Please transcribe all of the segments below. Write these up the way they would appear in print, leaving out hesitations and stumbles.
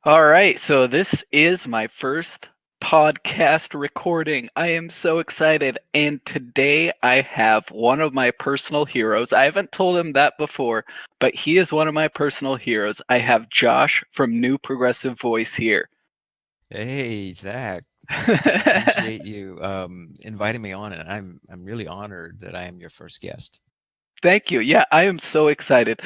All right, so this is my first podcast recording. I am so excited. And today I have one of my personal heroes. I haven't told him that before, but he is one of my personal heroes. I have Josh from New Progressive Voice here. Hey, Zach. I appreciate you inviting me on, and I'm really honored that I am your first guest. Thank you. Yeah, I am so excited.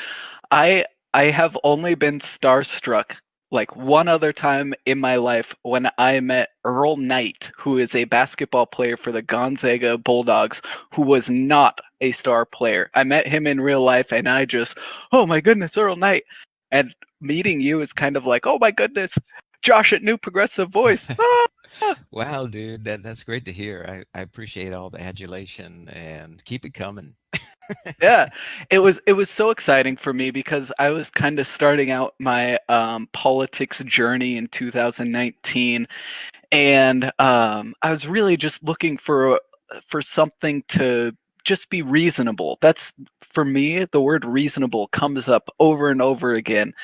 I I have only been starstruck like one other time in my life when I met Earl Knight, who is a basketball player for the Gonzaga Bulldogs, who was not a star player. I met him in real life and I just, oh my goodness, Earl Knight. And meeting you is kind of like, oh my goodness, Josh at New Progressive Voice. Ah! Wow, dude, that's great to hear. I appreciate all the adulation and keep it coming. Yeah, it was so exciting for me because I was kind of starting out my politics journey in 2019, and I was really just looking for something to just be reasonable. That's for me, the word reasonable comes up over and over again,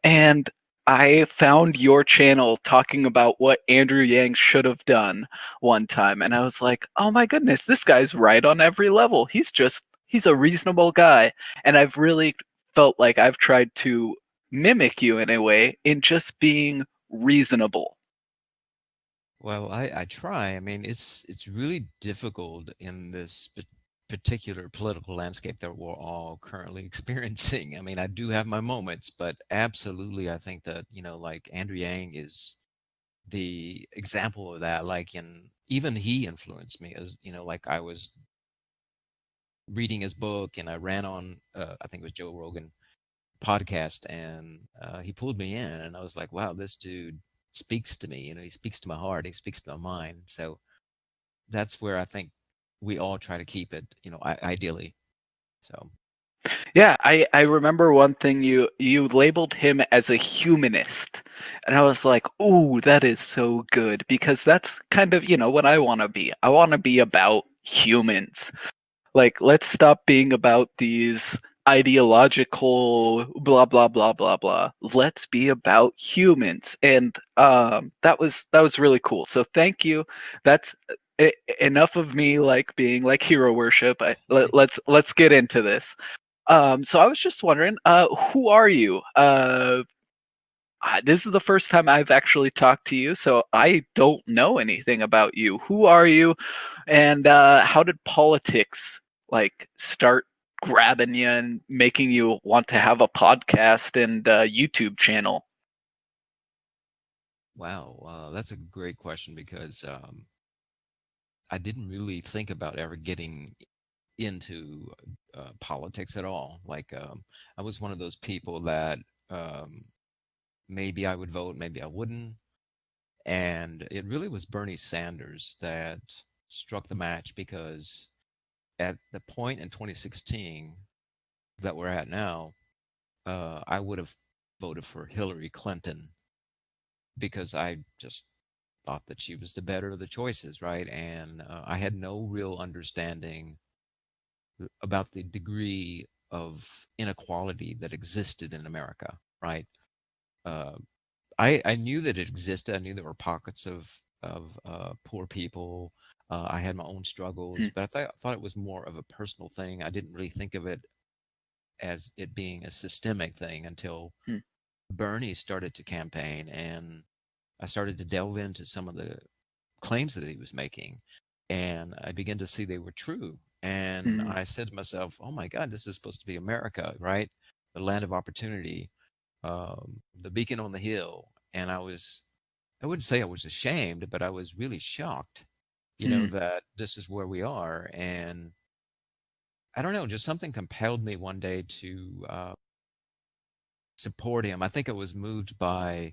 and I found your channel talking about what Andrew Yang should have done one time, and I was like, "Oh my goodness, this guy's right on every level. He's a reasonable guy." And I've really felt like I've tried to mimic you in a way in just being reasonable. Well, I try. I mean, it's really difficult in this particular political landscape that we're all currently experiencing. I mean, I do have my moments, but absolutely, I think that, like Andrew Yang is the example of that. Like, and even he influenced me as, like I was reading his book and I ran on I think it was Joe Rogan podcast, and he pulled me in, and I was like, wow, this dude speaks to me. He speaks to my heart, he speaks to my mind. So that's where I think we all try to keep it, ideally. So Yeah, I remember one thing you labeled him as a humanist. And I was like, "Ooh, that is so good because that's kind of, what I want to be. I want to be about humans. Like, let's stop being about these ideological blah blah blah blah blah. Let's be about humans." And that was really cool. So thank you. That's enough of me like being like hero worship. Let's get into this. So I was just wondering, who are you? This is the first time I've actually talked to you, so I don't know anything about you. Who are you, and how did politics like start grabbing you and making you want to have a podcast and YouTube channel? wow, that's a great question because I didn't really think about ever getting into politics at all. Like, I was one of those people that um, maybe I would vote, maybe I wouldn't. And it really was Bernie Sanders that struck the match, because at the point in 2016 that we're at now, I would have voted for Hillary Clinton because I just thought that she was the better of the choices, right? And I had no real understanding about the degree of inequality that existed in America, right? Uh, I knew that it existed. I knew there were pockets of poor people. I had my own struggles, Hmm, but I thought it was more of a personal thing. I didn't really think of it as it being a systemic thing until hmm, Bernie started to campaign, and I started to delve into some of the claims that he was making, and I began to see they were true. And hmm, I said to myself, "Oh my God, this is supposed to be America, right? The land of opportunity, the beacon on the hill." And I wouldn't say I was ashamed, but I was really shocked, hmm, that this is where we are. And I don't know, just something compelled me one day to support him. I think I was moved by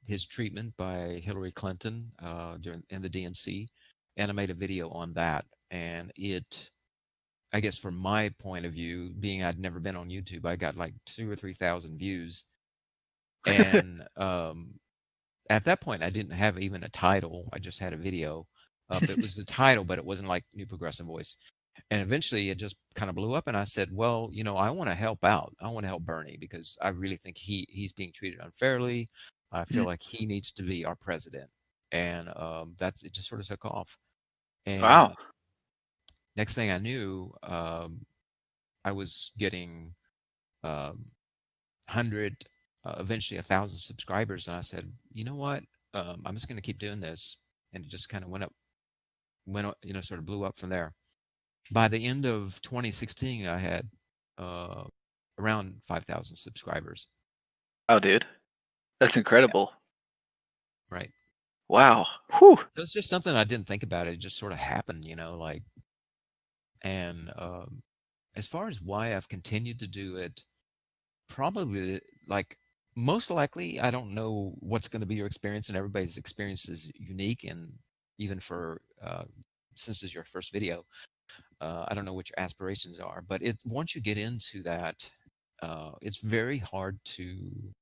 his treatment by Hillary Clinton during in the DNC, and I made a video on that. And it, I guess, from my point of view, being I'd never been on YouTube, I got like 2 or 3 thousand views. And at that point, I didn't have even a title. I just had a video. But it was the title, but it wasn't like New Progressive Voice. And eventually it just kind of blew up. And I said, well, I want to help out. I want to help Bernie because I really think he's being treated unfairly. I feel Mm. like he needs to be our president. And that's it. Just sort of took off. And Wow. next thing I knew, I was getting 100, eventually 1,000 subscribers. And I said, you know what? I'm just going to keep doing this. And it just kind of went up, sort of blew up from there. By the end of 2016, I had uh, around 5,000 subscribers. Wow, dude. That's Yeah, incredible. right. Wow. Whew. So it's just something I didn't think about. It just sort of happened, like, and as far as why I've continued to do it, probably like most likely, I don't know what's going to be your experience, and everybody's experience is unique. And even for since this is your first video, I don't know what your aspirations are, but once you get into that, it's very hard to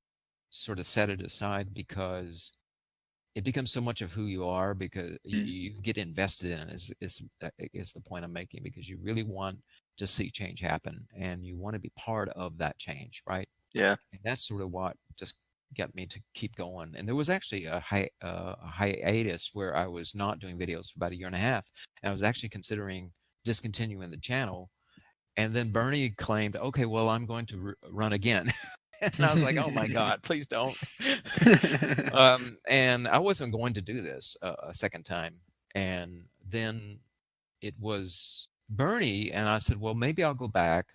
sort of set it aside because it becomes so much of who you are because Mm. you get invested in it is the point I'm making, because you really want to see change happen and you want to be part of that change, right? Yeah. And that's sort of what just got me to keep going. And there was actually a hiatus where I was not doing videos for about a year and a half, and I was actually considering discontinuing the channel. And then Bernie claimed, okay, well, I'm going to run again. And I was like, oh my God, please don't. And I wasn't going to do this a second time. And then it was Bernie, and I said, well, maybe I'll go back.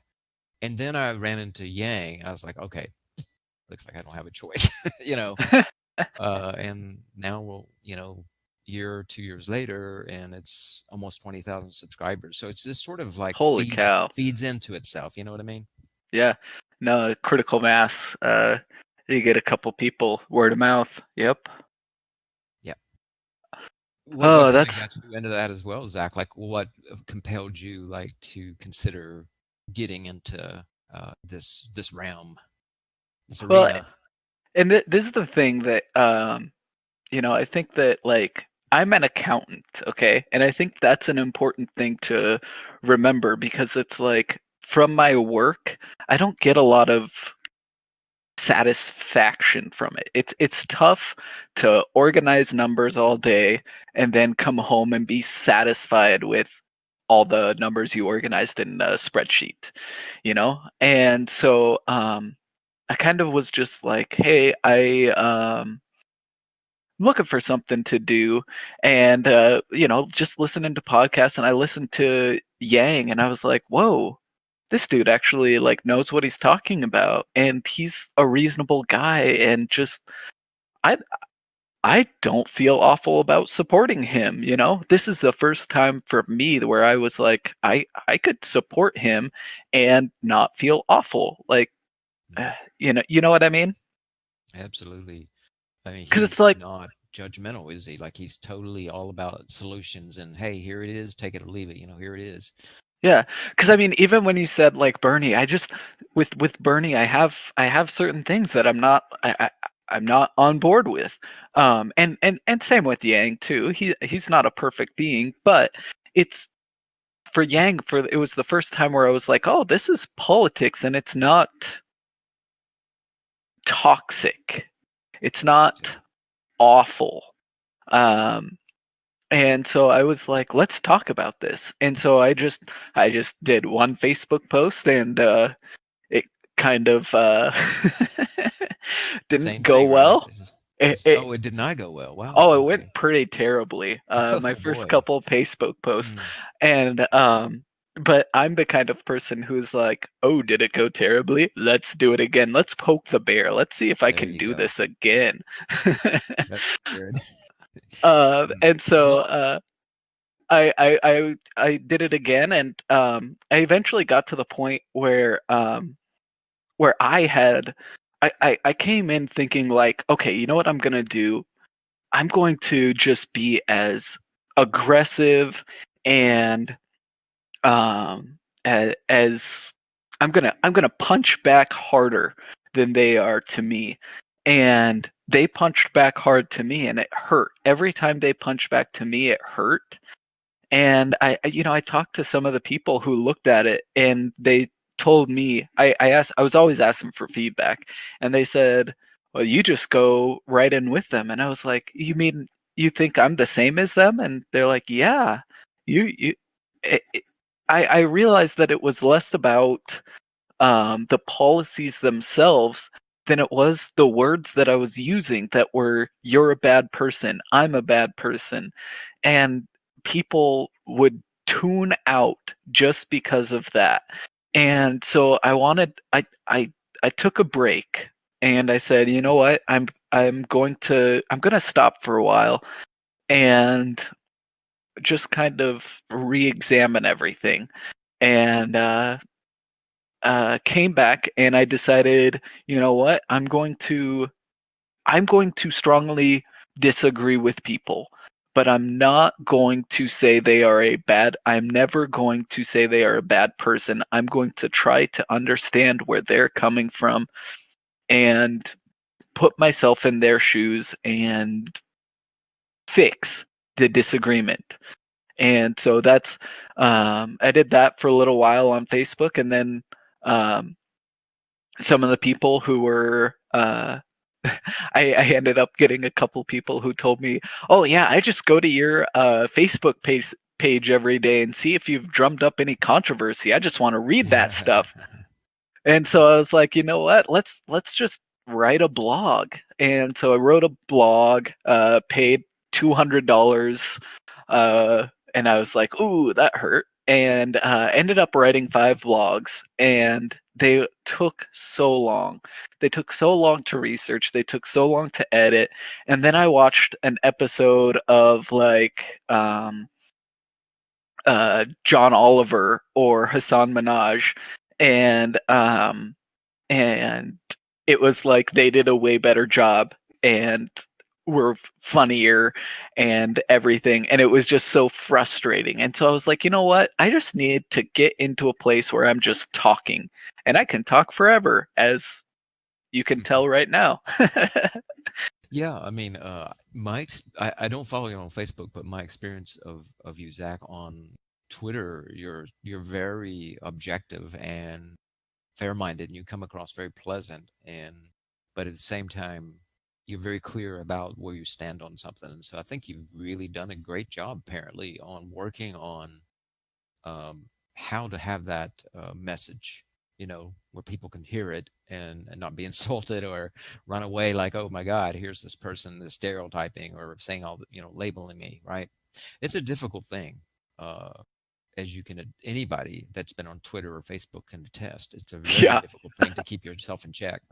And then I ran into Yang. I was like, okay, looks like I don't have a choice, you know. And now year, 2 years later, and it's almost 20,000 subscribers. So it's just sort of like Holy cow. feeds into itself. You know what I mean? Yeah. No, critical mass. You get a couple people, word of mouth. Yep. Yeah. What Oh, kind of that's got you into that as well, Zach? Like, what compelled you like to consider getting into this realm, this well, arena? and this is the thing that I think that like I'm an accountant, okay? And I think that's an important thing to remember because it's like from my work, I don't get a lot of satisfaction from it. It's tough to organize numbers all day and then come home and be satisfied with all the numbers you organized in a spreadsheet, you know? And so I kind of was just like, hey, looking for something to do and just listening to podcasts, and I listened to Yang and I was like, whoa, this dude actually like knows what he's talking about and he's a reasonable guy, and just i I don't feel awful about supporting him. This is the first time for me where I was like, I could support him and not feel awful, like Mm, you know what I mean, absolutely. I mean, because it's he's like, not judgmental, is he? Like, he's totally all about solutions and, hey, here it is, take it or leave it. Here it is. yeah, because I mean, even when you said like Bernie, I just with Bernie, I have certain things that I'm not on board with, and same with Yang too. He's not a perfect being, but it's for Yang, it was the first time where I was like, oh, this is politics, and it's not toxic, it's not awful. Um, And so I was like, let's talk about this. And so I just did one Facebook post, and it kind of didn't Same go thing, right? well. Oh, it did not go well. Wow. It went Okay. pretty terribly. My Oh first boy. couple Facebook posts, Mm, and but I'm the kind of person who's like, oh, did it go terribly? Let's do it again. Let's poke the bear. Let's see if I there can you do go. this again. That's good. And so Well, I did it again, and I eventually got to the point where I came in thinking like, okay, you know what I'm gonna do? I'm going to just be as aggressive and as I'm gonna punch back harder than they are to me. And they punched back hard to me, and it hurt. Every time they punched back to me, it hurt. And I talked to some of the people who looked at it, and they told me, I was always asking for feedback, and they said, well, you just go right in with them. And I was like, you mean you think I'm the same as them? And they're like, yeah. You I realized that it was less about the policies themselves than it was the words that I was using that were, you're a bad person, I'm a bad person. And people would tune out just because of that. And so I took a break and I said, you know what? I'm going to stop for a while and just kind of re-examine everything. And came back and I decided, you know what? I'm going to strongly disagree with people, but I'm not going to say they are a bad. I'm never going to say they are a bad person. I'm going to try to understand where they're coming from and put myself in their shoes and fix the disagreement. And so that's I did that for a little while on Facebook, and then um, some of the people who were I ended up getting a couple people who told me, "Oh yeah, I just go to your Facebook page every day and see if you've drummed up any controversy. I just want to read that stuff." And so I was like, you know what? Let's just write a blog. And so I wrote a blog, paid $200, and I was like, ooh, that hurt. And ended up writing 5 blogs, and they took so long. They took so long to research. They took so long to edit. And then I watched an episode of like John Oliver or Hassan Minaj, and and it was like they did a way better job and were funnier and everything, and it was just so frustrating. And so I was like, you know what, I just need to get into a place where I'm just talking, and I can talk forever, as you can tell right now. Yeah, I mean, I don't follow you on Facebook, but my experience of you, Zach, on Twitter, you're very objective and fair-minded, and you come across very pleasant, and but at the same time, you're very clear about where you stand on something. And so I think you've really done a great job, apparently, on working on how to have that message, where people can hear it and not be insulted or run away like, oh my God, here's this person that's stereotyping or saying all the, labeling me, right? It's a difficult thing. As you can, anybody that's been on Twitter or Facebook can attest. It's a very Yeah. difficult thing to keep yourself in check.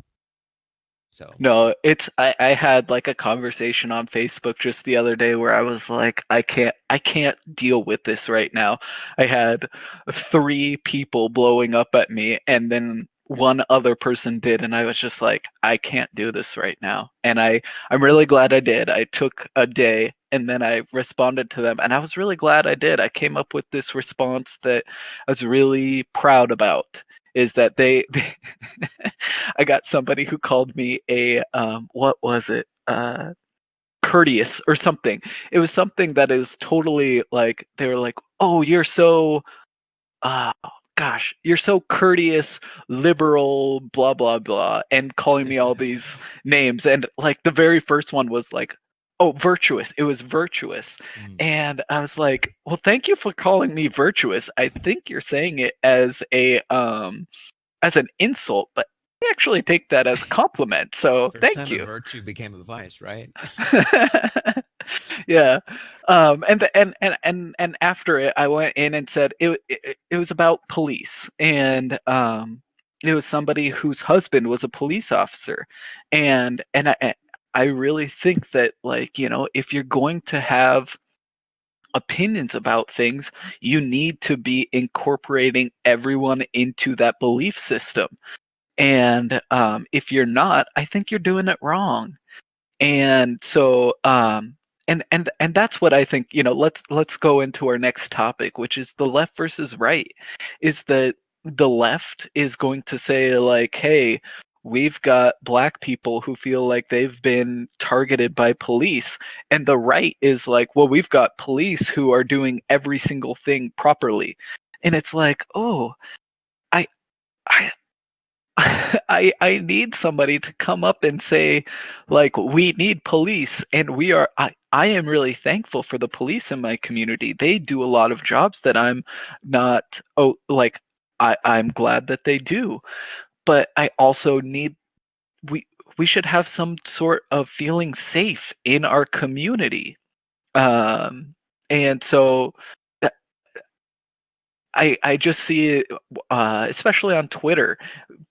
So, No, I had like a conversation on Facebook just the other day where I was like, I can't deal with this right now. I had 3 people blowing up at me, and then one other person did, and I was just like, I can't do this right now. And I'm really glad I did. I took a day and then I responded to them, and I was really glad I did. I came up with this response that I was really proud about, is that they I got somebody who called me a what was it? Courteous or something. It was something that is totally like, they were like, "Oh, you're so uh gosh, you're so courteous, liberal, blah blah blah," and calling me all these names. And like the very first one was like, "Oh, virtuous." It was virtuous. mm, And I was like, "Well, thank you for calling me virtuous. I think you're saying it as an insult, but I actually take that as a compliment. So first thank time a you." virtue became a vice, right? Yeah. And after it, I went in and said it was about police, and it was somebody whose husband was a police officer, and I really think that, like, if you're going to have opinions about things, you need to be incorporating everyone into that belief system. And if you're not, I think you're doing it wrong. And so and that's what I think, let's go into our next topic, which is the left versus right. Is that the left is going to say, like, hey, we've got black people who feel like they've been targeted by police, and the right is like, well, we've got police who are doing every single thing properly. And it's like, oh, I I I need somebody to come up and say, like, we need police, and I am really thankful for the police in my community. They do a lot of jobs that I'm not, oh, like, I'm glad that they do. But I also need we we should have some sort of feeling safe in our community. Um, and so uh, I just see it, especially on Twitter.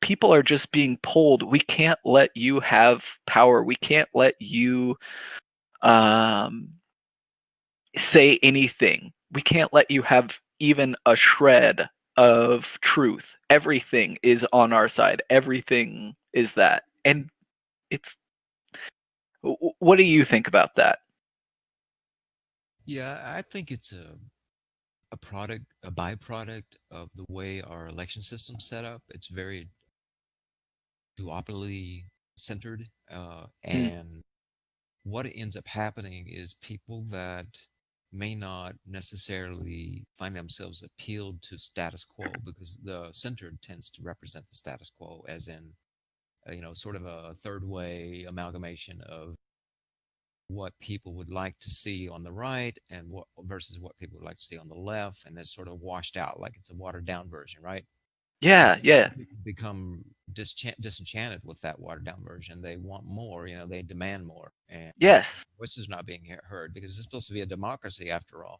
People are just being pulled. We can't let you have power. We can't let you um, say anything. We can't let you have even a shred of truth. Everything is on our side. Everything is that. And it's what do you think about that? Yeah, I think it's a product, a byproduct of the way our election system's set up. It's very duopoly centered, Mm, and what ends up happening is people that may not necessarily find themselves appealed to status quo, because the center tends to represent the status quo, as in, sort of a third way amalgamation of what people would like to see on the right and what versus what people would like to see on the left, and that's sort of washed out, like it's a watered down version, right? And yeah, so yeah, some people become disenchanted with that watered down version. They want more, they demand more, and yes, voice is not being heard, because it's supposed to be a democracy after all.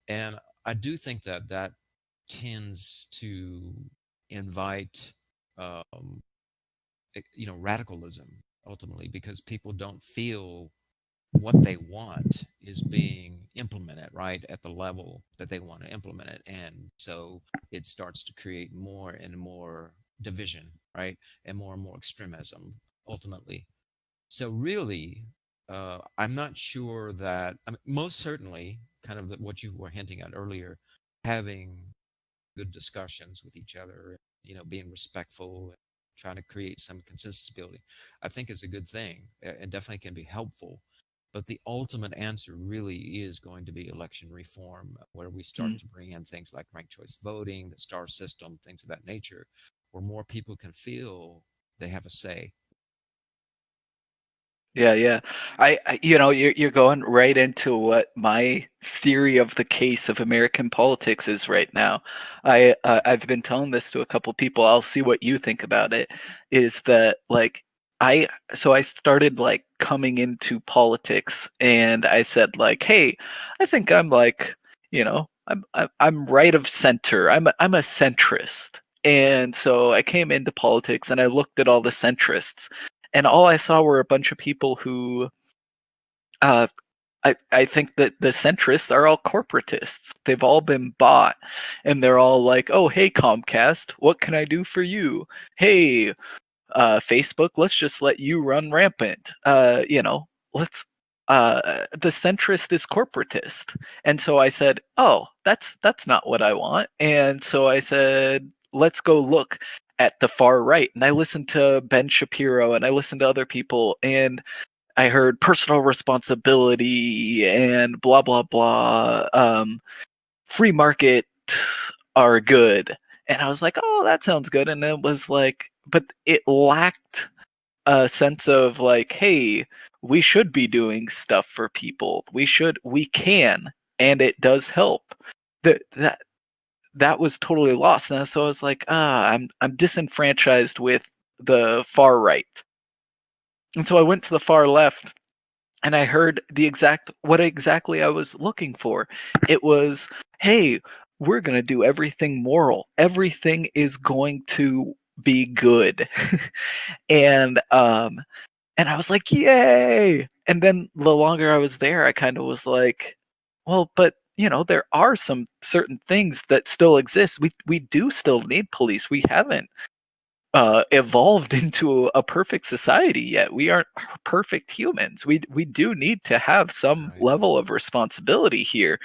And I do think that that tends to invite, um, radicalism ultimately, because people don't feel what they want is being implemented right at the level that they want to implement it. And so it starts to create more and more division, right? And more extremism ultimately. So really, I'm not sure that, I mean, most certainly, kind of what you were hinting at earlier, having good discussions with each other, being respectful, and trying to create some consistency building, I think is a good thing, and definitely can be helpful. But the ultimate answer really is going to be election reform, where we start mm, to bring in things like ranked choice voting, the star system, things of that nature, where more people can feel they have a say. yeah, yeah. You're going right into what my theory of the case of American politics is right now. I've been telling this to a couple people. I'll see what you think about it. Is that like I started like coming into politics, and I said like, hey, I think I'm like, I'm right of center. I'm a centrist. And so I came into politics and I looked at all the centrists, and all I saw were a bunch of people who uh, I think that the centrists are all corporatists. They've all been bought, and they're all like, "Oh, hey Comcast, what can I do for you? Hey, Facebook, let's just let you run rampant. Let's." The centrist is corporatist, and so I said, "Oh, that's not what I want." And so I said, "Let's go look at the far right." And I listened to Ben Shapiro, and I listened to other people, and I heard personal responsibility and blah blah blah. Free market are good, and I was like, "Oh, that sounds good." And it was like, but it lacked a sense of like, "Hey, we should be doing stuff for people. We can, and it does help." That was totally lost, and so I was like, I'm disenfranchised with the far right, and so I went to the far left, and I heard the exact what exactly I was looking for. It was, "Hey, we're going to do everything moral. Everything is going to be good." and and I was like, "Yay!" And then the longer I was there, I kind of was like, "Well, but there are some certain things that still exist. We do still need police. We haven't evolved into a perfect society yet. We aren't perfect humans. We do need to have some Right. level of responsibility here.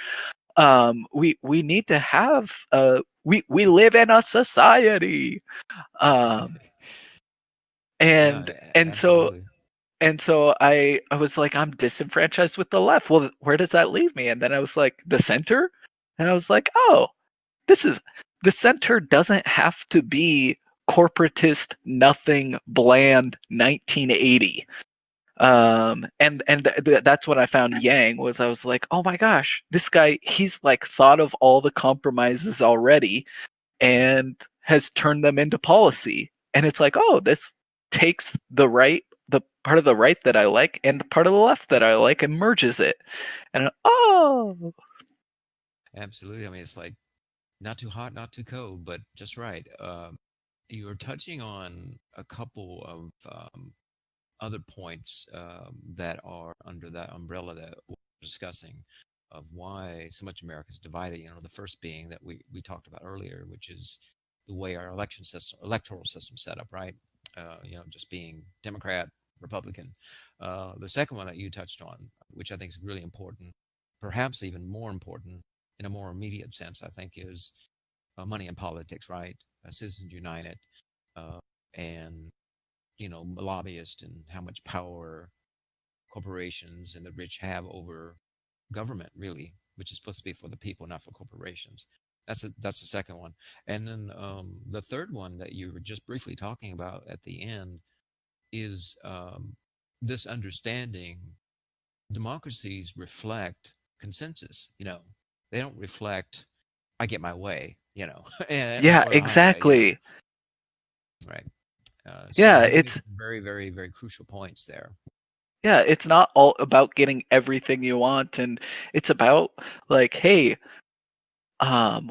We need to have we live in a society." Um, Yeah, and so absolutely. I was like, I'm disenfranchised with the left. Well, where does that leave me? And then I was like, the center? And I was like, oh, this is the center doesn't have to be corporatist, nothing, bland 1980. That's what I found Yang was. I was like, oh my gosh, this guy, he's like thought of all the compromises already and has turned them into policy. And it's like, oh, this takes the part of the right that I like and the part of the left that I like and merges it. And oh, Absolutely. I mean, it's like not too hot, not too cold, but just right. You're touching on a couple of other points that are under that umbrella that we're discussing of why so much America is divided. You know, the first being that we talked about earlier, which is the way our electoral system set up, right? You know, just being Democrat, Republican. The second one that you touched on, which I think is really important, perhaps even more important in a more immediate sense, I think, is money in politics, right? Citizens United, and lobbyists and how much power corporations and the rich have over government, really, which is supposed to be for the people, not for corporations. That's the second one. And then the third one that you were just briefly talking about at the end is this understanding democracies reflect consensus. They don't reflect I get my way, yeah, or the highway, exactly. right. So Yeah, you bring it's some very, very, very crucial points there. yeah, it's not all about getting everything you want, and it's about like, hey,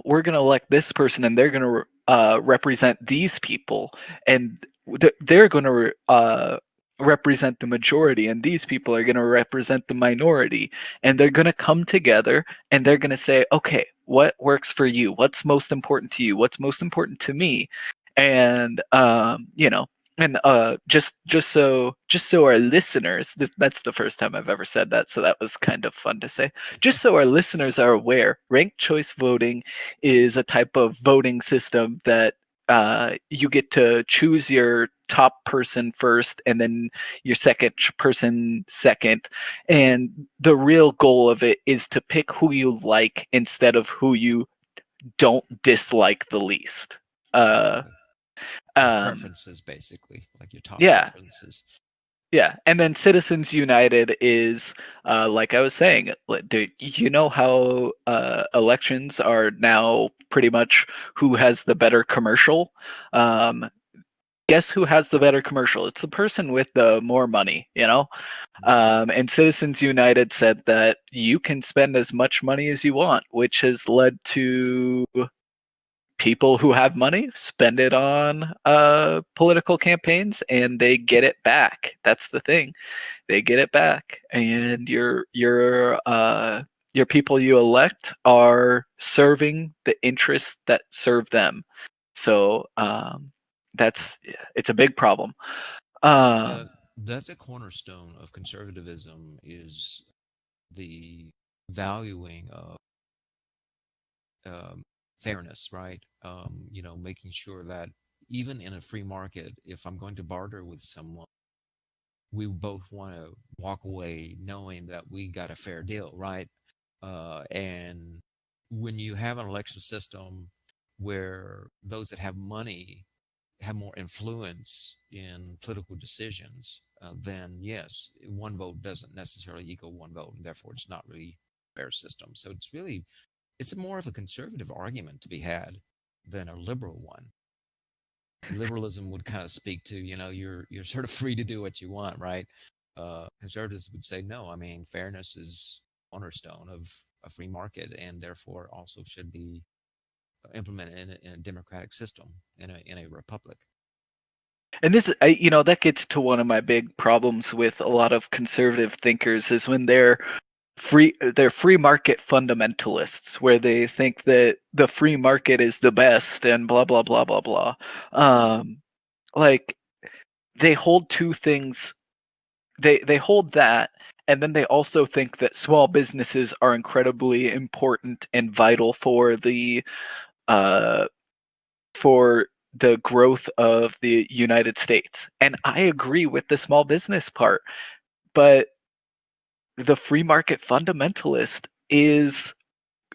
we're going to elect this person and they're going to represent these people and they're going to represent the majority and these people are going to represent the minority and they're going to come together and they're going to say, okay, what works for you, what's most important to you, what's most important to me, and and just so our listeners, that's the first time I've ever said that, so that was kind of fun to say. Just so our listeners are aware, ranked choice voting is a type of voting system that you get to choose your top person first and then your second person second. And the real goal of it is to pick who you like instead of who you don't dislike the least. Uh, Absolutely. Your um, preferences, basically, like your top yeah, preferences. yeah, and then Citizens United is, like I was saying, you know how elections are now pretty much who has the better commercial. Um, Guess who has the better commercial? It's the person with the more money, you know. Hmm. And Citizens United said that you can spend as much money as you want, which has led to people who have money spend it on political campaigns, and they get it back. That's the thing, they get it back, and your people you elect are serving the interests that serve them. So it's a big problem. Yeah, Um, that's a cornerstone of conservatism is the valuing of um, fairness, right? Making sure that even in a free market, if I'm going to barter with someone, we both want to walk away knowing that we got a fair deal, right? And when you have an election system where those that have money have more influence in political decisions, then yes, one vote doesn't necessarily equal one vote, and therefore it's not really a fair system. So it's more of a conservative argument to be had than a liberal one. Liberalism would kind of speak to, you're sort of free to do what you want, right? Conservatives would say no. I mean, fairness is cornerstone of a free market, and therefore also should be implemented in a democratic system, in a republic. and that gets to one of my big problems with a lot of conservative thinkers is when they're free market fundamentalists, where they think that the free market is the best and blah blah blah blah blah. Like, they hold two things. They hold that, and then they also think that small businesses are incredibly important and vital uh for the growth of the United States. And I agree with the small business part, but the free market fundamentalist is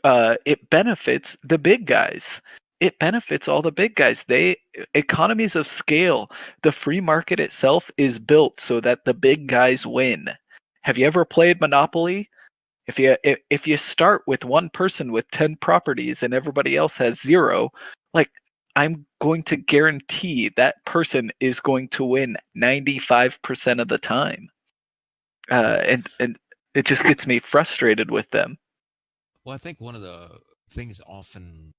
it benefits the big guys. it benefits all the big guys. They economies of scale. The free market itself is built so that the big guys win. Have you ever played Monopoly? If you start with one person with 10 properties and everybody else has zero, like I'm going to guarantee that person is going to win 95% of the time. And it just gets me frustrated with them. Well, I think one of the things often,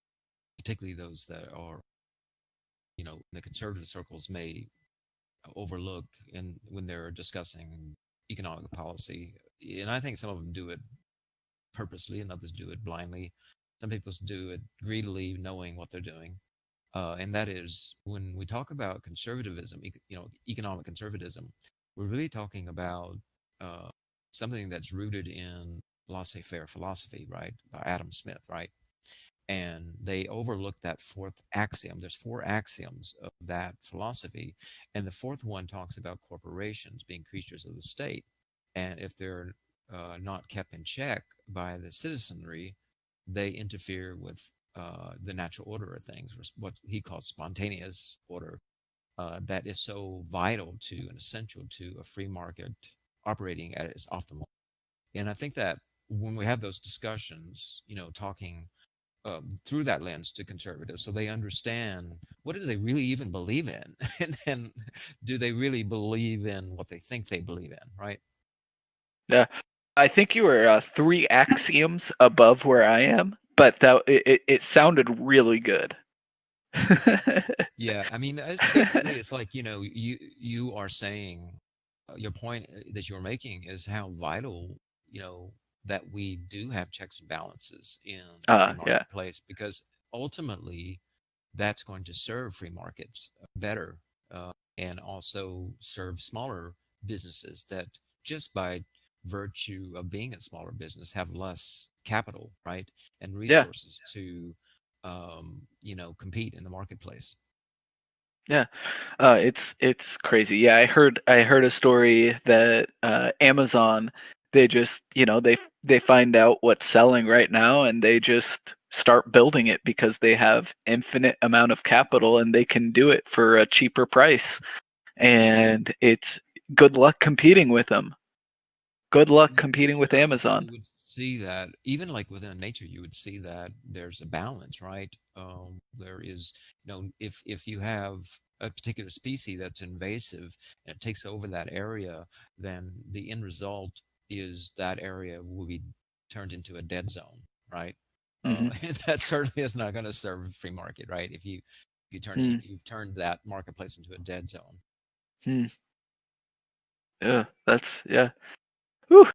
particularly those that are, in the conservative circles, may overlook in when they're discussing economic policy, and I think some of them do it purposely and others do it blindly. Some people do it greedily, knowing what they're doing. And that is when we talk about conservatism, economic conservatism, we're really talking about uh, something that's rooted in laissez-faire philosophy, right, by Adam Smith, right? And they overlook that fourth axiom. There's four axioms of that philosophy, and the fourth one talks about corporations being creatures of the state, and if they're not kept in check by the citizenry, they interfere with the natural order of things, what he calls spontaneous order, that is so vital to and essential to a free market operating at its optimal. And I think that when we have those discussions, talking through that lens to conservatives, so they understand what do they really even believe in, and then do they really believe in what they think they believe in, right? Yeah, I think you were three axioms above where I am, but it sounded really good. Yeah, I mean, basically, it's like you are saying your point that you're making is how vital you know that we do have checks and balances in the free Yeah, marketplace, because ultimately that's going to serve free markets better, and also serve smaller businesses that just by virtue of being a smaller business have less capital, right, and yeah, resources to compete in the marketplace. yeah. It's crazy. Yeah, I heard a story that Amazon, they just they find out what's selling right now and they just start building it because they have infinite amount of capital and they can do it for a cheaper price. And it's good luck competing with them. Good luck competing with You Amazon. would see that even like within nature, you would see that there's a balance, right? There is, if you have a particular species that's invasive and it takes over that area, then the end result is that area will be turned into a dead zone, right? Hmm. And that certainly is not going to serve a free market, right? You've turned that marketplace into a dead zone. Hmm. Yeah, that's yeah. Whew.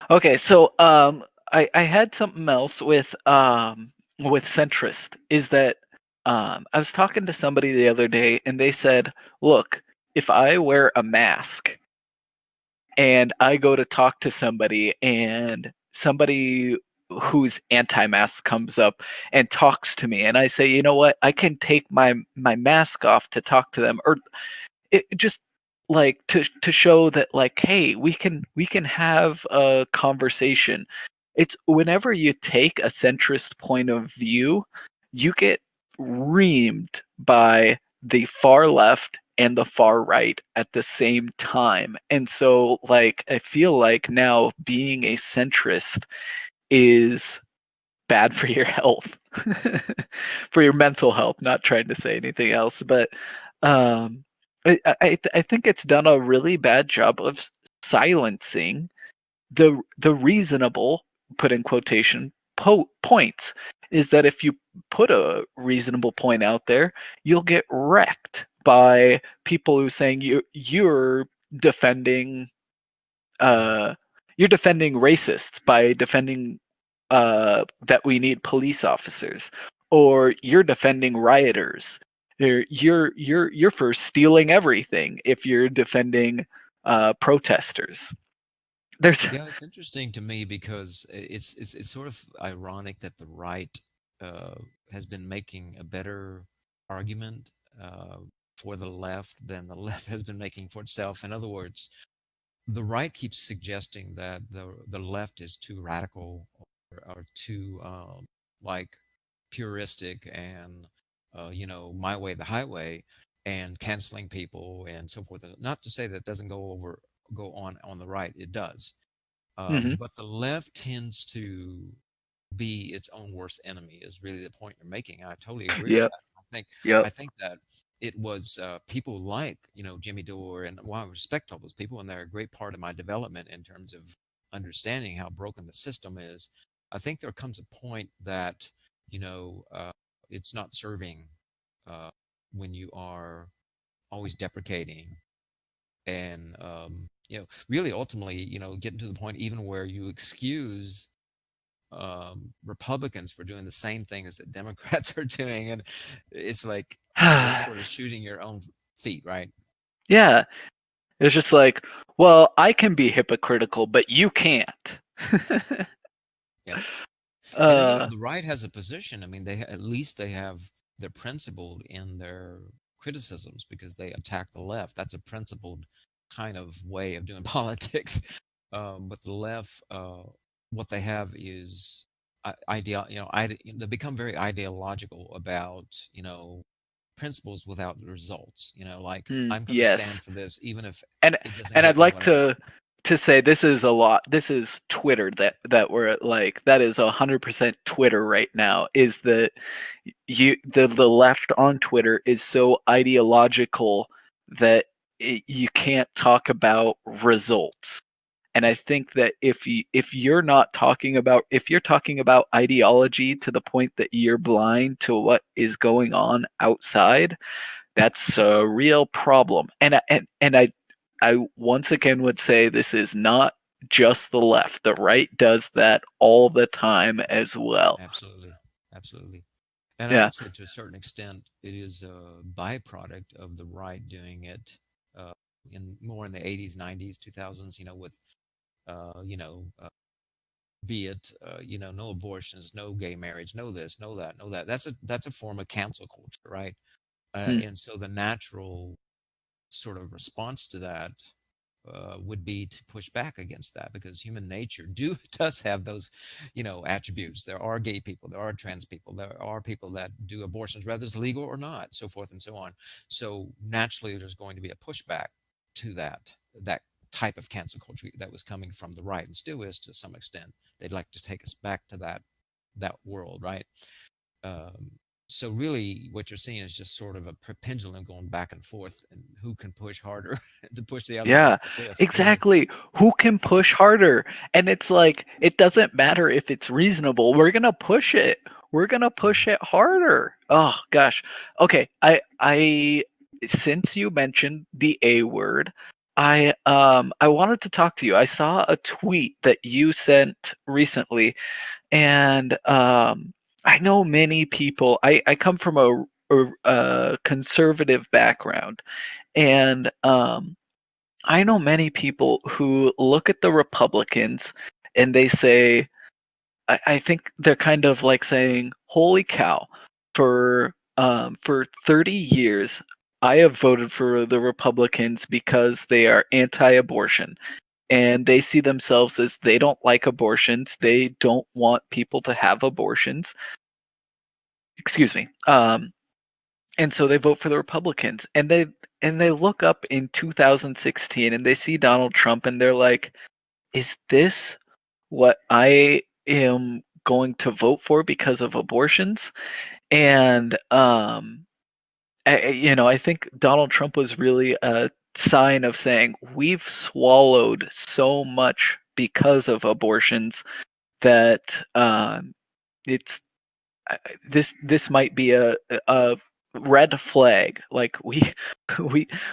Okay, so I had something else with centrist is that I was talking to somebody the other day and they said, "Look, if I wear a mask and I go to talk to somebody and somebody who's anti-mask comes up and talks to me and I say, "You know what? I can take my mask off to talk to them," or it just like to show that like hey we can have a conversation. It's whenever you take a centrist point of view you get reamed by the far left and the far right at the same time, and so like I feel like now being a centrist is bad for your health, for your mental health. Not trying to say anything else, but um, I think it's done a really bad job of silencing the reasonable, put in quotation, points. Is that if you put a reasonable point out there, you'll get wrecked by people who saying you're defending Mhm. uh, you're defending racists by defending that we need police officers, or you're defending rioters. You're for stealing everything if you're defending protesters. There's Yeah, it's interesting to me because it's sort of ironic that the right uh, has been making a better argument uh, for the left than the left has been making for itself. In other words, the right keeps suggesting that the left is too radical or too like puristic and my way, the highway, and canceling people and so forth. Not to say that doesn't go on the right. It does. Hmm. But the left tends to be its own worst enemy is really the point you're making. And I totally agree with Yep. that. I Yep. think that it was people like Jimmy Dore, and well, I respect all those people, and they're a great part of my development in terms of understanding how broken the system is. I think there comes a point that you know it's not serving uh, when you are always deprecating and really ultimately getting to the point even where you excuse Republicans for doing the same thing as the Democrats are doing, and it's like you're sort of shooting your own feet, right? Yeah. It's just like, well, I can be hypocritical, but you can't. Yep. And then uh, the right has a position. I mean, at least they have they're principled in their criticisms because they attack the left. That's a principled kind of way of doing politics. But the left, what they have is they become very ideological about principles without results. Like I'm going to stand yes. for this, even if and it doesn't and get I'd me like what I want. to say this is a lot. This is Twitter that we're like that is 100% Twitter right now. Is that the left on Twitter is so ideological that you can't talk about results. And I think that if you're not talking about if you're talking about ideology to the point that you're blind to what is going on outside, that's a real problem. And I once again would say this is not just the left. The right does that all the time as well. Absolutely, absolutely. And I Yeah. would say to a certain extent, it is a byproduct of the right doing it uh, in the 80s, 90s, 2000s, with, uh, you know, uh, be it, no abortions, no gay marriage, no this, no that, no that. That's a form of cancel culture, right? Hmm. And so the natural sort of response to that would be to push back against that because human nature does have those attributes. There are gay people, there are trans people, there are people that do abortions whether it's legal or not, so forth and so on. So naturally there's going to be a pushback to that type of cancel culture that was coming from the right and still is to some extent. They'd like to take us back to that world, right? um, so really what you're seeing is just sort of a pendulum going back and forth, and who can push harder to push the other one Yeah, off the cliff, really. exactly. Who can push harder? And it's like, it doesn't matter if it's reasonable. We're gonna push it. We're gonna push Mhm. it harder. Oh gosh. Okay. Since you mentioned the A word, I wanted to talk to you. I saw a tweet that you sent recently, and I know many people. I come from a conservative background, and I know many people who look at the Republicans and they say, I think they're kind of like saying, "Holy cow! For 30 years, I have voted for the Republicans because they are anti-abortion, and they see themselves as they don't like abortions. They don't want people to have abortions. Excuse me. And so they vote for the Republicans, and they look up in 2016 and they see Donald Trump and they're like, is this what I am going to vote for because of abortions? And I think Donald Trump was really a sign of saying we've swallowed so much because of abortions that it's this might be a red flag. Like we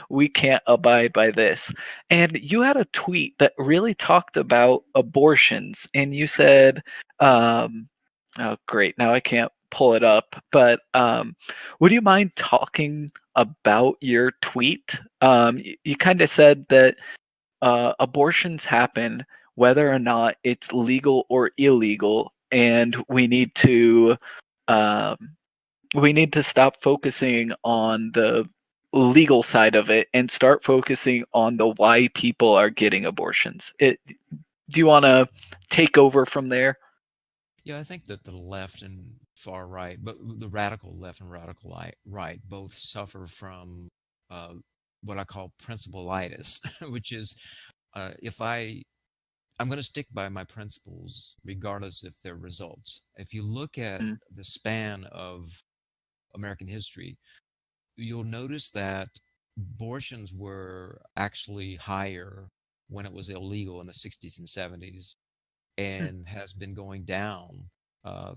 we can't abide by this. And you had a tweet that really talked about abortions, and you said, oh great, now I can't pull it up, but would you mind talking about your tweet? You kind of said that abortions happen whether or not it's legal or illegal, and um, we need to stop focusing on the legal side of it and start focusing on the why people are getting abortions. Do you want to take over from there? Yeah, I think that the left, and far right, but the radical left and radical right both suffer from uh, what I call principleitis, which is if I'm going to stick by my principles regardless if they're results. If you look at Mm, the span of American history, you'll notice that abortions were actually higher when it was illegal in the 60s and 70s mm, and has been going down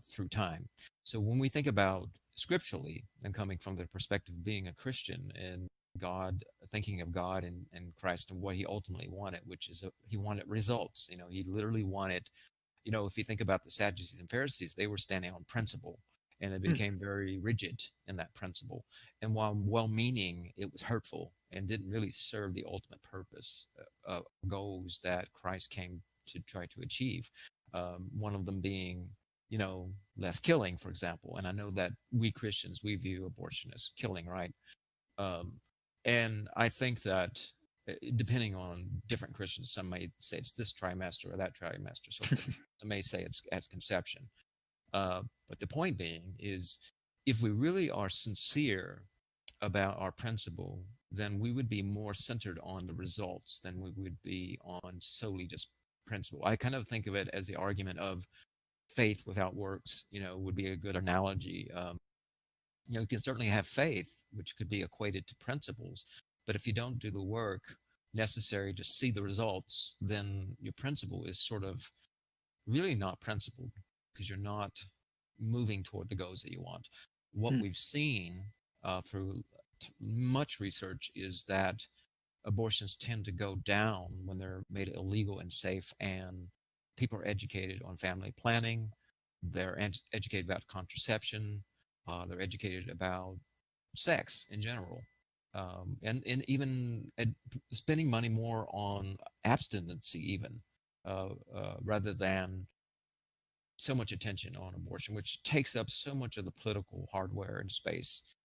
through time. So when we think about scripturally and coming from the perspective of being a Christian and God, thinking of God and Christ and what he ultimately wanted, which is he wanted results. He literally wanted, if you think about the Sadducees and Pharisees, they were standing on principle and they mm, became very rigid in that principle. And while well meaning, it was hurtful and didn't really serve the ultimate purpose, goals that Christ came to try to achieve. One of them being, less killing, for example. And I know that we Christians, we view abortion as killing, right? Um, and I think that depending on different Christians, some may say it's this trimester or that trimester, so forth. Some may say it's at conception. But the point being is, if we really are sincere about our principle, then we would be more centered on the results than we would be on solely just principle. I kind of think of it as the argument of faith without works, would be a good analogy. You can certainly have faith, which could be equated to principles, but if you don't do the work necessary to see the results, then your principle is sort of really not principled because you're not moving toward the goals that you want. What mm, we've seen through much research is that abortions tend to go down when they're made illegal and safe, and people are educated on family planning. They're educated about contraception. They're educated about sex in general, and even spending money more on abstinency, even rather than so much attention on abortion, which takes up so much of the political hardware and space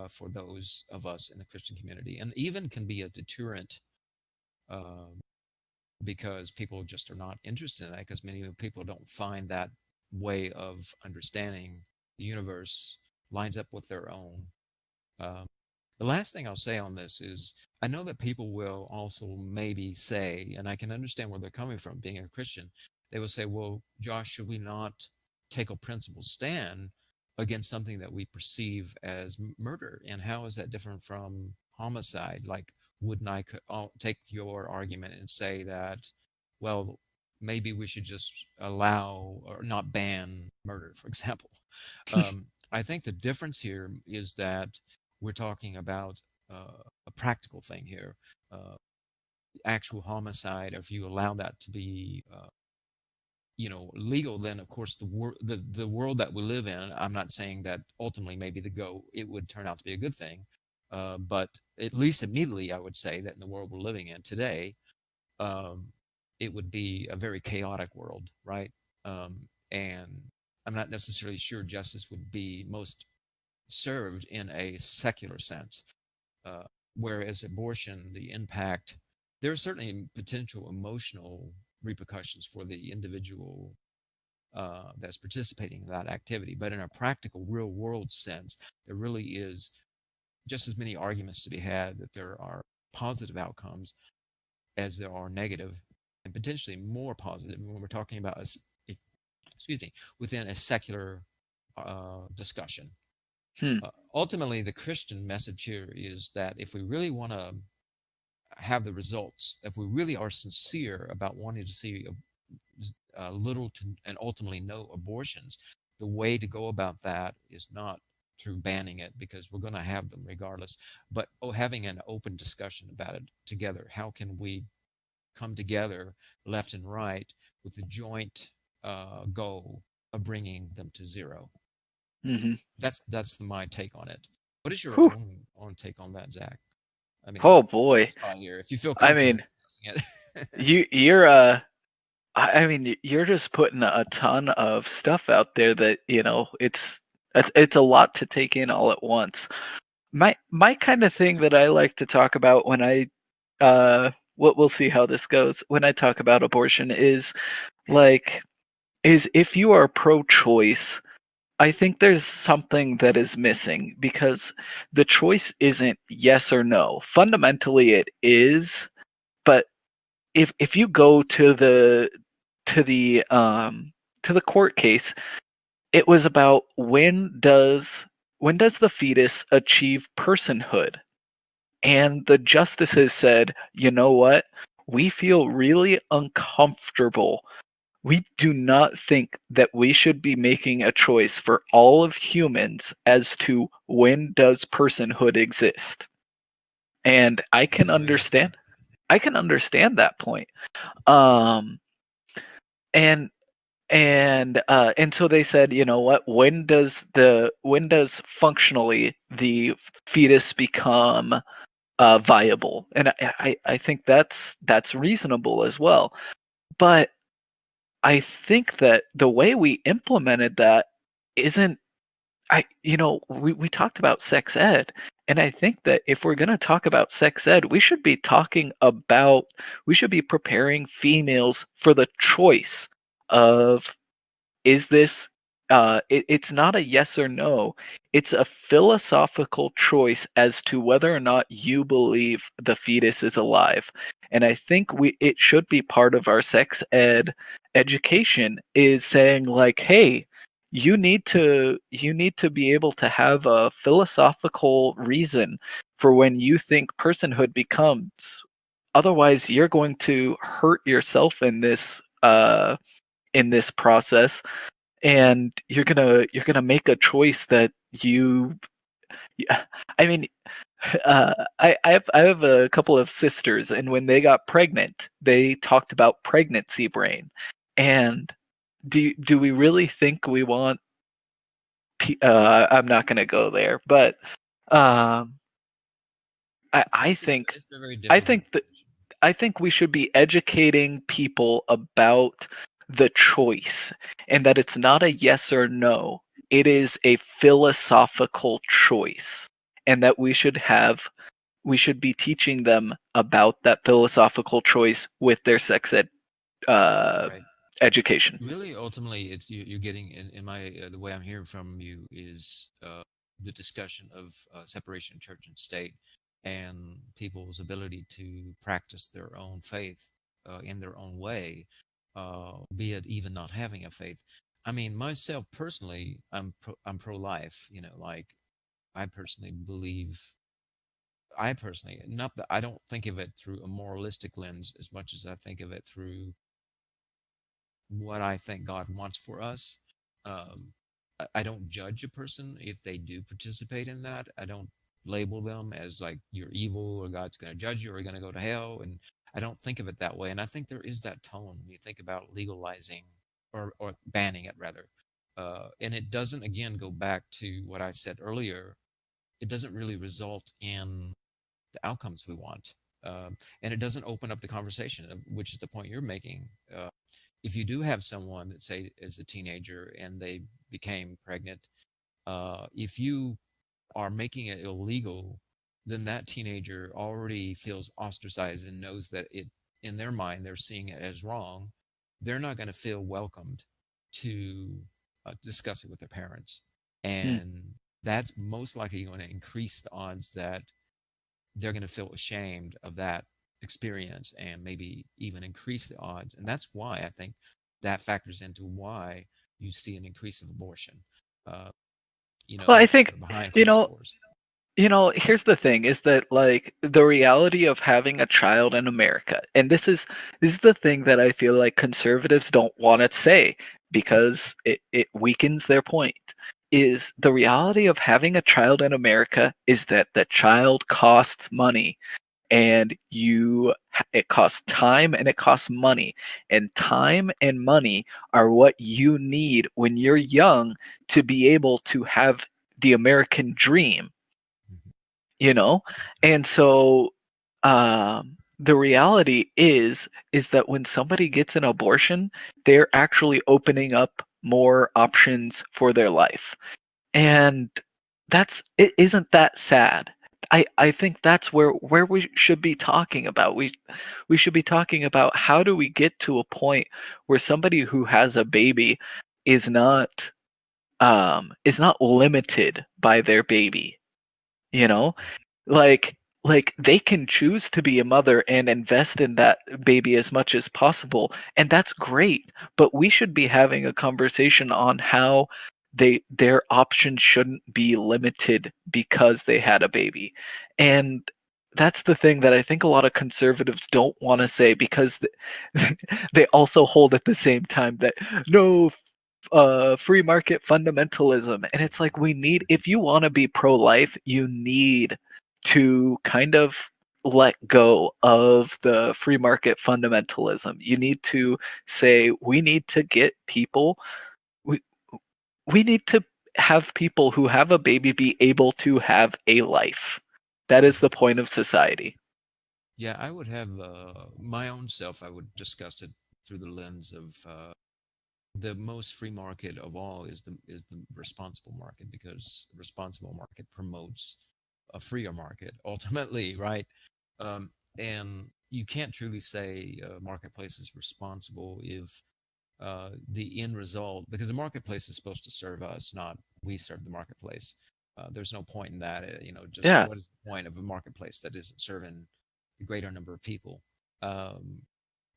for those of us in the Christian community, and even can be a deterrent uh, because people just are not interested in that because many people don't find that way of understanding the universe lines up with their own. Um, the last thing I'll say on this is I know that people will also maybe say, and I can understand where they're coming from, being a Christian, they will say, well, Josh, should we not take a principled stand against something that we perceive as murder? And how is that different from homicide? Like, wouldn't I take your argument and say that, well, maybe we should just allow or not ban murder, for example? I think the difference here is that we're talking about a practical thing here. Uh, Actual homicide, if you allow that to be, legal, then of course the world that we live in. I'm not saying that ultimately maybe it would turn out to be a good thing, but at least immediately, I would say that in the world we're living in today, um, it would be a very chaotic world, right? And I'm not necessarily sure justice would be most served in a secular sense. Uh, Whereas abortion, the impact, there are certainly potential emotional repercussions for the individual that's participating in that activity. But in a practical, real world sense, there really is just as many arguments to be had that there are positive outcomes as there are negative, and potentially more positive when we're talking about, excuse me, within a secular discussion. mm, Ultimately, the Christian message here is that if we really want to have the results, if we really are sincere about wanting to see little to and ultimately no abortions, the way to go about that is not through banning it because we're going to have them regardless, but having an open discussion about it together. How can we come together, left and right, with the joint goal of bringing them to zero? mhm. That's my take on it. What is your Whew. own take on that, Zach? I mean, Oh put you on boy. the spot here. If you feel I comfortable mean, discussing it. you're I mean, you're just putting a ton of stuff out there that, it's a lot to take in all at once. My kind of thing that I like to talk about when we'll see how this goes when I talk about abortion is like is if you are pro-choice, I think there's something that is missing because the choice isn't yes or no. Fundamentally, it is, but if you go to the to the court case, it was about when does the fetus achieve personhood? And the justices said, you know what? We feel really uncomfortable. We do not think that we should be making a choice for all of humans as to when does personhood exist. And That's a very good point. I can understand that point. Um and and so they said, you know what, when does functionally the fetus become viable? And I think that's reasonable as well. But I think that the way we implemented that isn't we talked about sex ed, and I think that if we're going to talk about sex ed, we should be preparing females for the choice of, is this it's not a yes or no, it's a philosophical choice as to whether or not you believe the fetus is alive. And I think we it should be part of our sex ed education, is saying like, hey, you need to be able to have a philosophical reason for when you think personhood becomes, otherwise you're going to hurt yourself in this process, and you're gonna make a choice that you yeah, I mean, I have a couple of sisters, and when they got pregnant they talked about pregnancy brain. And do we really think we want I'm not gonna go there, but um I think It's a very I difficult think that question. I think we should be educating people about the choice, and that it's not a yes or no. It is a philosophical choice, and that we should be teaching them about that philosophical choice with their sex ed uh, Right. education. Really, ultimately, it's you're getting in my the way I'm hearing from you is the discussion of separation of church and state and people's ability to practice their own faith in their own way, be it even not having a faith. I mean, myself personally, I'm pro-life. You know, like I personally believe. I personally, not that I don't think of it through a moralistic lens as much as I think of it through what I think God wants for us. Um, I don't judge a person if they do participate in that. I don't label them as like you're evil or God's going to judge you or you're going to go to hell. And I don't think of it that way. And I think there is that tone when you think about legalizing or banning it rather. And it doesn't, again, go back to what I said earlier. It doesn't really result in the outcomes we want. And it doesn't open up the conversation, which is the point you're making. If you do have someone that say is a teenager and they became pregnant, if you are making it illegal, then that teenager already feels ostracized and knows that it in their mind they're seeing it as wrong. They're not going to feel welcomed to discuss it with their parents, Hmm. and that's most likely going to increase the odds that they're going to feel ashamed of that experience and maybe even increase the odds. And that's why I think that factors into why you see an increase of abortion, uh, Well, I sort think of behind you closed know doors. here's the thing, is that like the reality of having a child in America, and this is the thing that I feel like conservatives don't want to say because it weakens their point, is the reality of having a child in America is that the child costs money, and it costs time and it costs money, and time and money are what you need when you're young to be able to have the American dream, Mhm. you know. And so the reality is that when somebody gets an abortion, they're actually opening up more options for their life. And that's it, isn't that sad? I think that's where we should be talking about. We should be talking about how do we get to a point where somebody who has a baby is not is not limited by their baby, you know? like they can choose to be a mother and invest in that baby as much as possible, and that's great, but we should be having a conversation on how their options shouldn't be limited because they had a baby. And that's the thing that I think a lot of conservatives don't want to say, because they also hold at the same time that no, free market fundamentalism. And it's like, we need, if you want to be pro-life, you need to kind of let go of the free market fundamentalism. You need to say, we need to get people, we, we need to have people who have a baby be able to have a life. That is the Mhm. point of society. Yeah, I would have my own self. I would discuss it through the lens of the most free market of all is the responsible market, because responsible market promotes a freer market ultimately, right? Um, and you can't truly say marketplace is responsible if the end result, because the marketplace is supposed to serve us, not we serve the marketplace. There's no point in that. Just Yeah, what is the point of a marketplace that isn't serving the greater number of people? Um,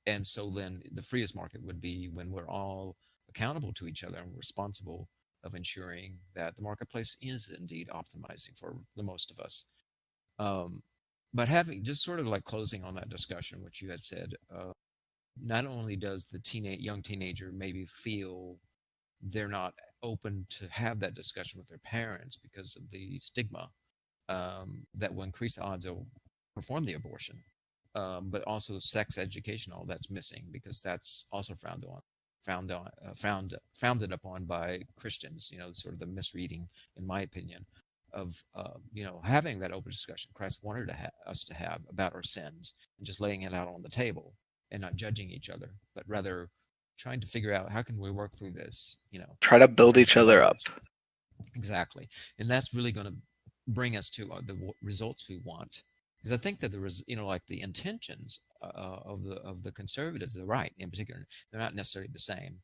and so then the freest market would be when we're all accountable to each other and responsible of ensuring that the marketplace is indeed optimizing for the most of us. Um, but having just sort of like closing on that discussion, which you had said, not only does the young teenager maybe feel they're not open to have that discussion with their parents because of the stigma, that will increase the odds they'll perform the abortion. But also sex education, all that's missing, because that's also founded upon by Christians. Sort of the misreading, in my opinion, of having that open discussion Christ wanted us to have about our sins, and just laying it out on the table and not judging each other, but rather trying to figure out how can we work through this, try to build learn each from other up. others. Exactly. And that's really going to bring us to the results we want. Because I think that there was, like the intentions of the conservatives, the right in particular, they're not necessarily the same,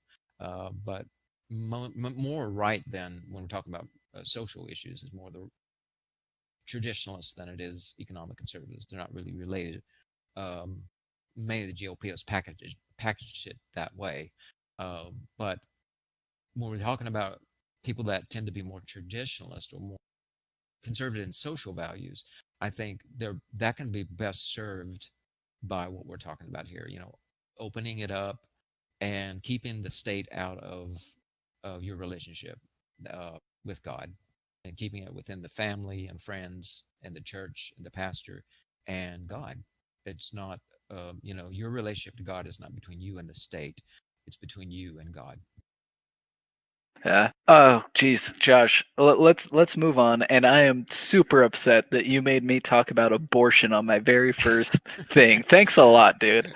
but more right than when we're talking about social issues is more the traditionalists than it is economic conservatives. They're not really related. Um, Many of the GOP has packaged it that way, but when we're talking about people that tend to be more traditionalist or more conservative in social values, I think that can be best served by what we're talking about here. Opening it up and keeping the state out of your relationship with God, and keeping it within the family and friends and the church and the pastor and God. It's not, your relationship to God is not between you and the state. It's between you and God. Yeah. Oh, geez, Josh. Let's move on. And I am super upset that you made me talk about abortion on my very first thing. Thanks a lot, dude.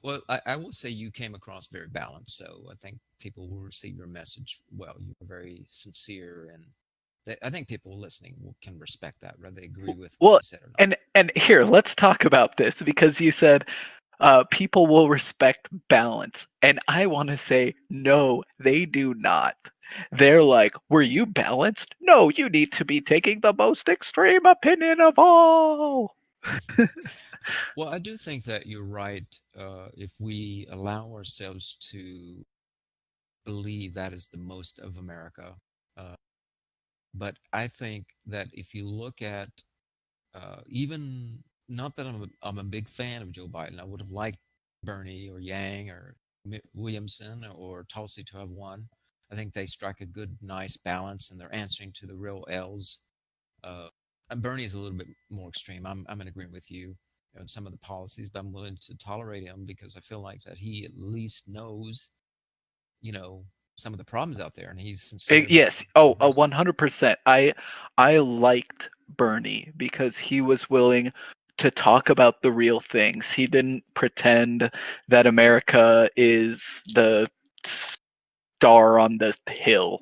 Well, I will say you came across very balanced, so I think people will receive your message well. You were very sincere, and I think people listening can respect that, whether they agree with what Well, you said or not. and here, let's talk about this, because you said people will respect balance, and I want to say no, they do not. They're like, "Were you balanced? No, you need to be taking the most extreme opinion of all." Well, I do think that you're right. If we allow ourselves to believe that is the most of America, uh, but I think that if you look at even not that I'm a big fan of Joe Biden. I would have liked Bernie or Yang or Williamson or Tulsi to have won. I think they strike a good, nice balance, and they're answering to the real L's. Uh, and Bernie's a little bit more extreme. I'm in agreement with you on some of the policies, but I'm willing to tolerate him because I feel like that he at least knows, you know, some of the problems out there, and he's sincere about Yes. Oh, addressing them. 100%. I liked Bernie because he was willing to talk about the real things. He didn't pretend that America is the star on the hill.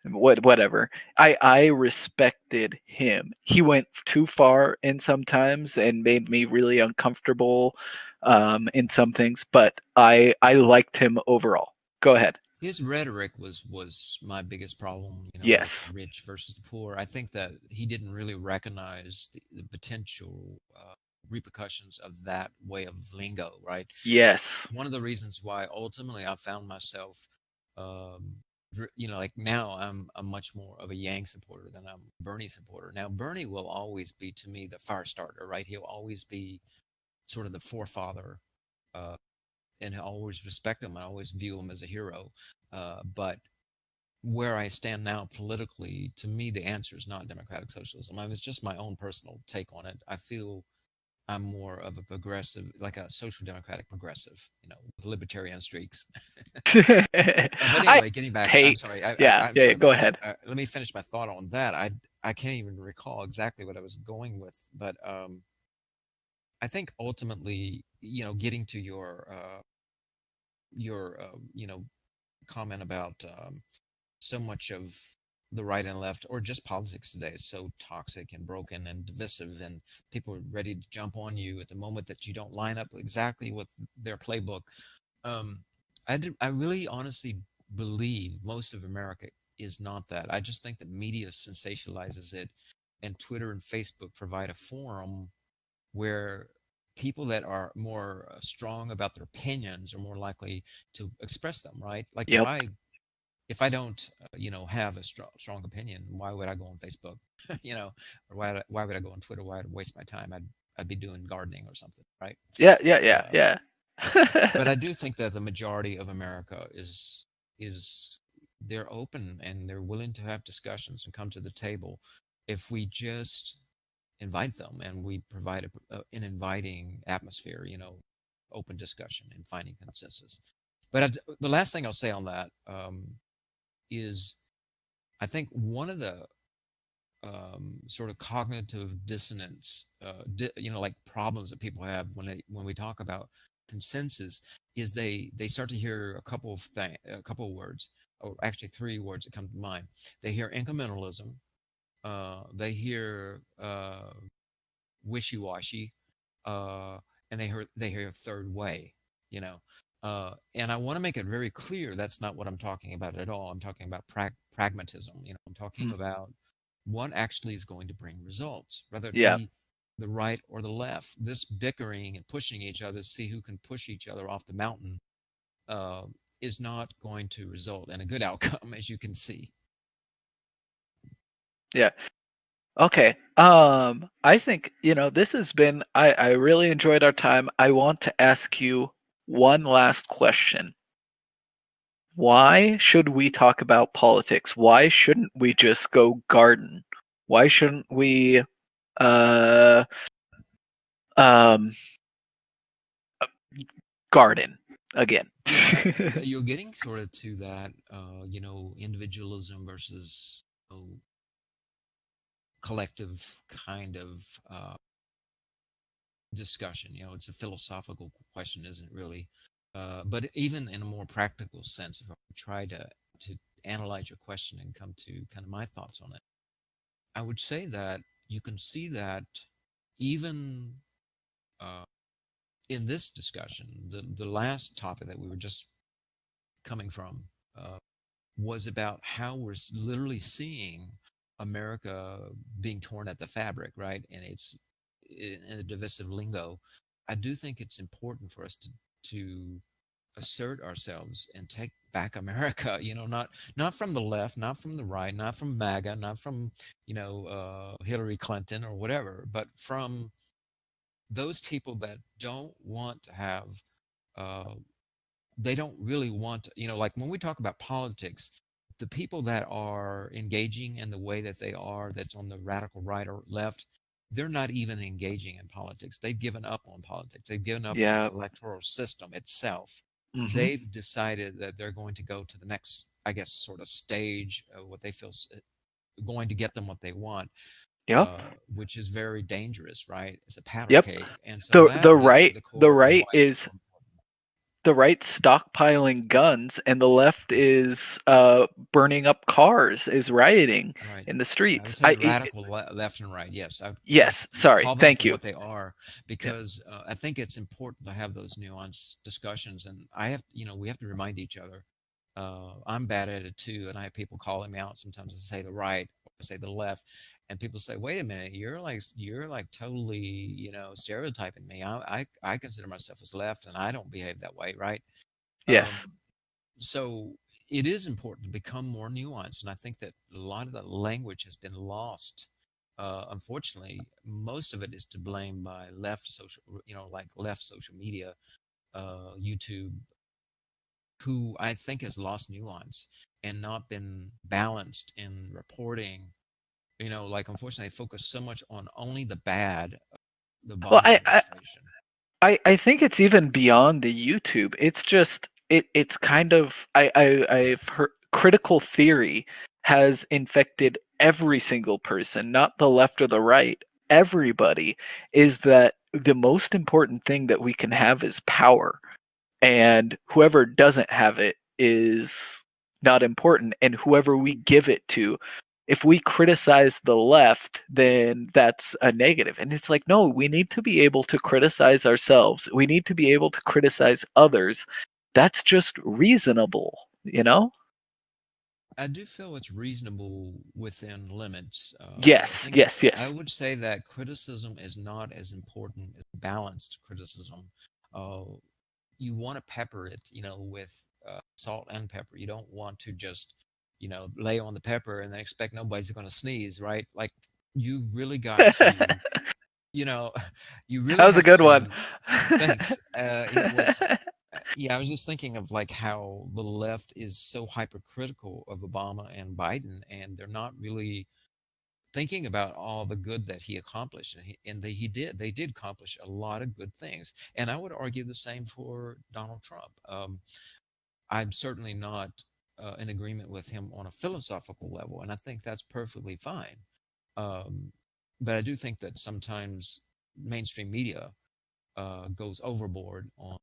Whatever. I respected him. He went too far in sometimes and made me really uncomfortable in some things, but I liked him overall. Go ahead. his rhetoric was my biggest problem, like the Yes. rich versus the poor. I think that he didn't really recognize the potential repercussions of that way of lingo, right? Yes. One of the reasons why ultimately I found myself, um, like now I'm much more of a Yang supporter than I'm a Bernie supporter. Now Bernie will always be to me the fire starter, right? He'll always be sort of the forefather, uh, and I always respect him. I always view him as a hero. But where I stand now politically, to me, the answer is not democratic socialism. I mean, it's just my own personal take on it. I feel I'm more of a progressive, like a social democratic progressive, with libertarian streaks. But I anyway, getting back, I'm hate. sorry, Yeah, I'm yeah, yeah, sorry go about that. ahead. Let me finish my thought on that. I can't even recall exactly what I was going with, but I think ultimately, getting to your comment about so much of the right and left, or just politics today, is so toxic and broken and divisive, and people are ready to jump on you at the moment that you don't line up exactly with their playbook. Um, I really honestly believe most of America is not that. I just think that media sensationalizes it, and Twitter and Facebook provide a forum where people that are more strong about their opinions are more likely to express them, right? Like if Yep. I don't have a strong opinion, why would I go on Facebook? Or why would I go on Twitter? Why would I waste my time? I'd be doing gardening or something, right? Yeah, yeah, yeah, uh, yeah. but I do think that the majority of America is they're open and they're willing to have discussions and come to the table if we just invite them and we provide an inviting atmosphere, open discussion and finding consensus. But the last thing I'll say on that is I think one of the sort of cognitive dissonance, like problems that people have when we talk about consensus, is they start to hear a couple of words, or actually three words that come to mind. They hear incrementalism, they hear wishy-washy, uh, and they hear third way, you know. And I want to make it very clear that's not what I'm talking about at all. I'm talking about pragmatism. I'm talking Hmm. about what actually is going to bring results, whether it Yeah. be the right or the left. This bickering and pushing each other to see who can push each other off the mountain uh, is not going to result in a good outcome, as you can see. Yeah. Okay. I think, this has been I really enjoyed our time. I want to ask you one last question. Why should we talk about politics? Why shouldn't we just go garden? Why shouldn't we uh um garden again? Yeah, you're getting sort of to that, individualism versus collective kind of discussion. It's a philosophical question, isn't it really? But even in a more practical sense, if I try to analyze your question and come to kind of my thoughts on it, I would say that you can see that even uh, in this discussion, the last topic that we were just coming from. Was about how we're literally seeing America being torn at the fabric, right? And it's in the divisive lingo. I do think it's important for us to assert ourselves and take back America. Not from the left, not from the right, not from MAGA, not from Hillary Clinton or whatever, but from those people that don't want to have uh, they don't really want like when we talk about politics, the people that are engaging in the way that they are, that's on the radical right or left, they're not even engaging in politics. They've given up on politics. They've given up on the Yeah. electoral system itself. Mhm. They've decided that they're going to go to the next, I guess, sort of stage of what they feel going to get them what they want, Yep. which is very dangerous, right? It's a powder Yep. keg, and so The that gets to right the the core of right why it's is so important. the right stockpiling guns and the left is burning up cars, is rioting Right. in the I would streets. say radical left and right. Yes, I would sort of Yes, sorry. call them Thank for you. what they are, Yeah. because I think it's important to have those nuanced discussions. And we have to remind each other I'm bad at it too, and I have people calling me out. Sometimes I say the right or I say the left, and people say, "Wait a minute, you're like totally, stereotyping me. I consider myself as left, and I don't behave that way, right?" Yes. Um, so it is important to become more nuanced, and I think that a lot of the language has been lost. Unfortunately, most of it is to blame by left social, like left social media, YouTube, who I think has lost nuance and not been balanced in reporting. Like unfortunately, they focus so much on only the bad of the Well, Obama administration. I think it's even beyond the YouTube. It's just it's kind of I've heard critical theory has infected every single person, not the left or the right. Everybody is that the most important thing that we can have is power, and whoever doesn't have it is not important, and whoever we give it to, if we criticize the left, then that's a negative. And it's like, no, we need to be able to criticize ourselves, we need to be able to criticize others. That's just reasonable, you know. I do feel it's reasonable within limits. I Yes, think yes, I yes. would say that criticism is not as important as balanced criticism. Uh, you want to pepper it, with salt and pepper. You don't want to just, lay on the pepper and then expect nobody's going to sneeze, right? Like you really got to, That you know, you really was a have good one. to. Thanks. It was. Yeah, I was just thinking of like how the left is so hypercritical of Obama and Biden, and they're not really thinking about all the good that he accomplished, he did. They did accomplish a lot of good things, and I would argue the same for Donald Trump. I'm certainly not in agreement with him on a philosophical level, and I think that's perfectly fine. Um, but I do think that sometimes mainstream media goes overboard on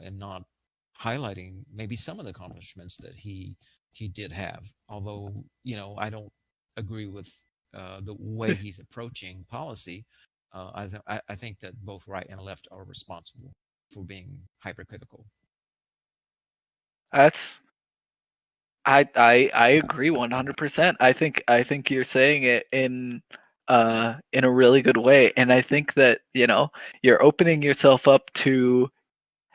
and not highlighting maybe some of the accomplishments that he did have. Although I don't agree with the way he's approaching policy. I think that both right and left are responsible for being hypercritical. That's I agree 100%. I think you're saying it in a really good way, and I think that, you're opening yourself up to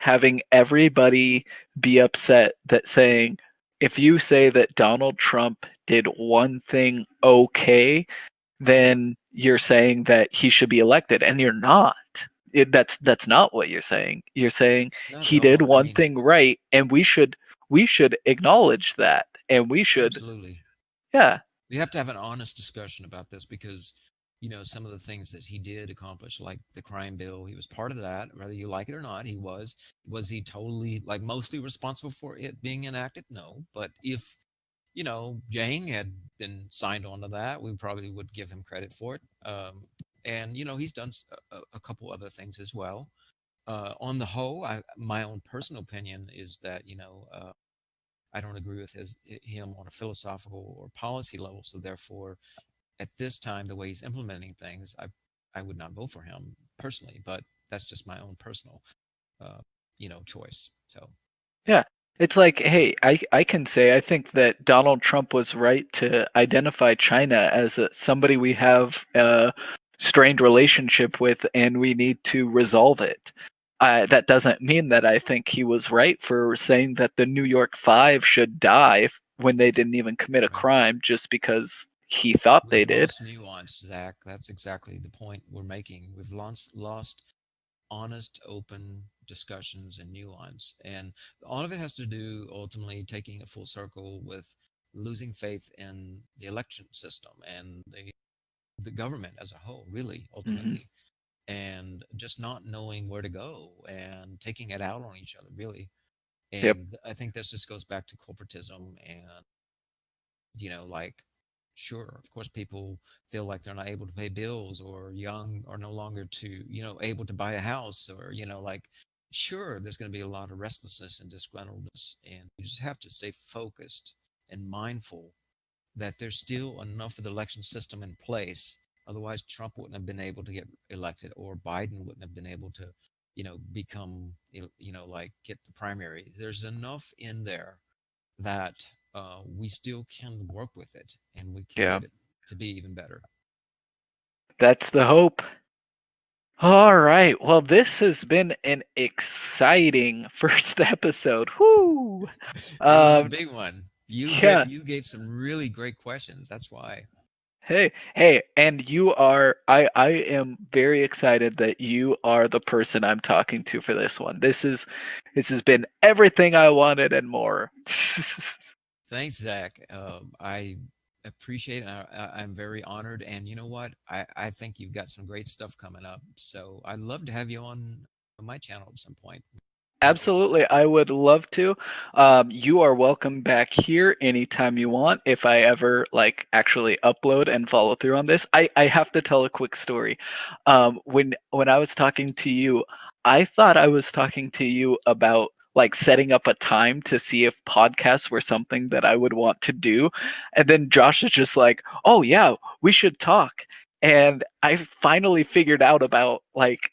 having everybody be upset, that saying, if you say that Donald Trump did one thing okay, then you're saying that he should be elected, and you're not. That's not what you're saying. You're saying Not at he did all. I one mean, thing right, and we should acknowledge that, and we should, absolutely. yeah. We have to have an honest discussion about this because some of the things that he did accomplish, like the crime bill, he was part of that, whether you like it or not. Was he totally, like, mostly responsible for it being enacted? No. But if Yang had been signed on to that, we probably would give him credit for it. And he's done a couple other things as well. On the whole, my own personal opinion is that I don't agree with him on a philosophical or policy level. So therefore, at this time, the way he's implementing things, I would not vote for him personally. But that's just my own personal, uh, choice. So Yeah. It's like, hey, I can say I think that Donald Trump was right to identify China as somebody we have a strained relationship with, and we need to resolve it. That doesn't mean that I think he was right for saying that the New York Five should die when they didn't even commit a right. crime just because he thought they We've did. lost nuance, Zach. That's exactly the point we're making. We've lost honest, open discussions and nuance. And all of it has to do, ultimately, taking a full circle with losing faith in the election system and the government as a whole, really, Hmm. ultimately, and just not knowing where to go and taking it out on each other, really. Yep. And I think this just goes back to corporatism and like, sure, of course, people feel like they're not able to pay bills, or young or no longer to, able to buy a house, or, like, sure, there's going to be a lot of restlessness and disgruntledness. And you just have to stay focused and mindful that there's still enough of the election system in place. Otherwise, Trump wouldn't have been able to get elected, or Biden wouldn't have been able to, become, like, get the primaries. There's enough in there that we still can work with it and we can Yeah, get it to be even better. that's the hope. All right. Well, this has been an exciting first episode. Whoo! It was a Um, big one. yeah. You gave some really great questions. That's why. Hey, and you are I am very excited that you are the person I'm talking to for this one. This has been everything I wanted and more. Thanks, Zach. I appreciate it. I'm very honored. And you know what? I think you've got some great stuff coming up. So I'd love to have you on my channel at some point. Talk about Absolutely, I would love to. You are welcome back here anytime you want. If I ever like actually upload and follow through on this, I have to tell a quick story. When I was talking to you, I thought I was talking to you about like setting up a time to see if podcasts were something that I would want to do, and then Josh is just like, "Oh yeah, we should talk." And I finally figured out about like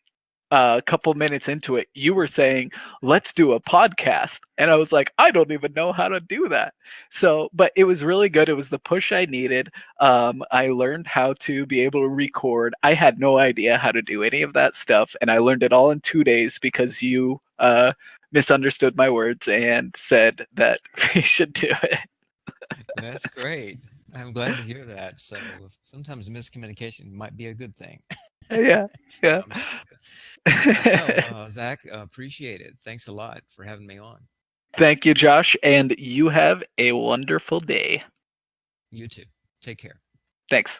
a couple minutes into it, you were saying, let's do a podcast. And I was like, I don't even know how to do that. So, but it was really good. It was the push I needed. I learned how to be able to record. I had no idea how to do any of that stuff. And I learned it all in 2 days because you misunderstood my words and said that we should do it. That's great. I'm glad to hear that. So sometimes miscommunication might be a good thing. Yeah. No, Yeah. I'm just joking. No, Zach, appreciate it. Thanks a lot for having me on. Thank you, Josh. And you have a wonderful day. You too. Take care. Thanks.